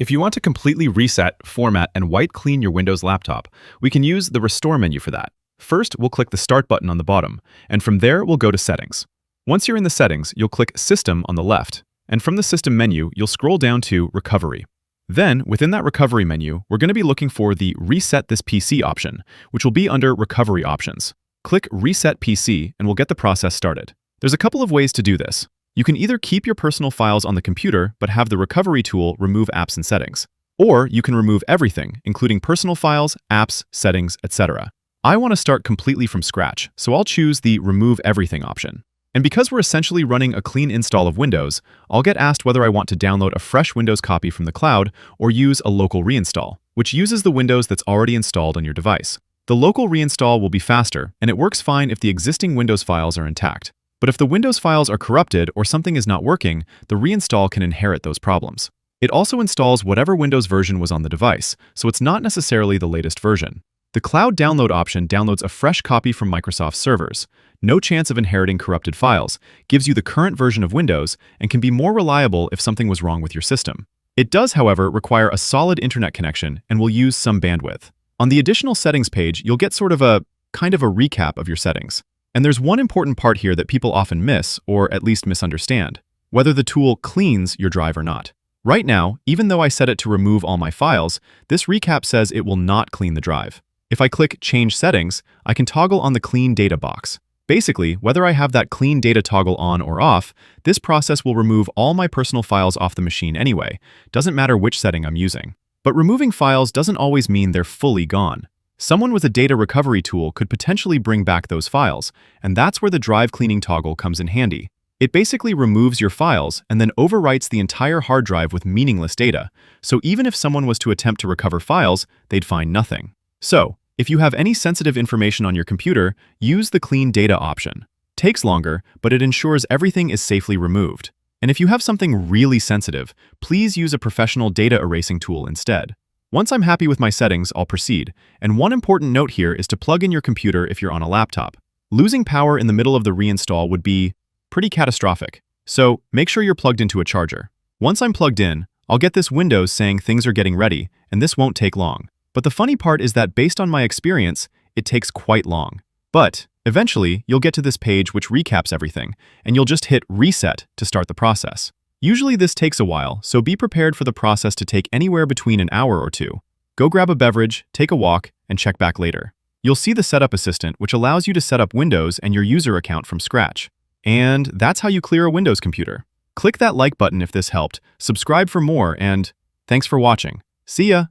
If you want to completely reset, format, and wipe clean your Windows laptop, we can use the Restore menu for that. First, we'll click the Start button on the bottom, and from there we'll go to Settings. Once you're in the settings, you'll click System on the left, and from the System menu, you'll scroll down to Recovery. Then, within that Recovery menu, we're going to be looking for the Reset this PC option, which will be under Recovery Options. Click Reset PC, and we'll get the process started. There's a couple of ways to do this. You can either keep your personal files on the computer, but have the recovery tool remove apps and settings. Or you can remove everything, including personal files, apps, settings, etc. I want to start completely from scratch, so I'll choose the Remove Everything option. And because we're essentially running a clean install of Windows, I'll get asked whether I want to download a fresh Windows copy from the cloud or use a local reinstall, which uses the Windows that's already installed on your device. The local reinstall will be faster, and it works fine if the existing Windows files are intact. But if the Windows files are corrupted or something is not working, the reinstall can inherit those problems. It also installs whatever Windows version was on the device, so it's not necessarily the latest version. The Cloud Download option downloads a fresh copy from Microsoft servers. No chance of inheriting corrupted files, gives you the current version of Windows, and can be more reliable if something was wrong with your system. It does, however, require a solid internet connection and will use some bandwidth. On the additional settings page, you'll get sort of a recap of your settings. And there's one important part here that people often miss, or at least misunderstand, whether the tool cleans your drive or not. Right now, even though I set it to remove all my files, this recap says it will not clean the drive. If I click Change Settings, I can toggle on the Clean Data box. Basically, whether I have that Clean Data toggle on or off, this process will remove all my personal files off the machine anyway. Doesn't matter which setting I'm using. But removing files doesn't always mean they're fully gone. Someone with a data recovery tool could potentially bring back those files, and that's where the drive cleaning toggle comes in handy. It basically removes your files and then overwrites the entire hard drive with meaningless data, so even if someone was to attempt to recover files, they'd find nothing. So, if you have any sensitive information on your computer, use the Clean Data option. Takes longer, but it ensures everything is safely removed. And if you have something really sensitive, please use a professional data erasing tool instead. Once I'm happy with my settings, I'll proceed. And one important note here is to plug in your computer if you're on a laptop. Losing power in the middle of the reinstall would be pretty catastrophic. So make sure you're plugged into a charger. Once I'm plugged in, I'll get this window saying things are getting ready, and this won't take long. But the funny part is that based on my experience, it takes quite long. But eventually, you'll get to this page which recaps everything, and you'll just hit Reset to start the process. Usually this takes a while, so be prepared for the process to take anywhere between an hour or two. Go grab a beverage, take a walk, and check back later. You'll see the Setup Assistant, which allows you to set up Windows and your user account from scratch. And that's how you clear a Windows computer. Click that like button if this helped, subscribe for more, and thanks for watching. See ya!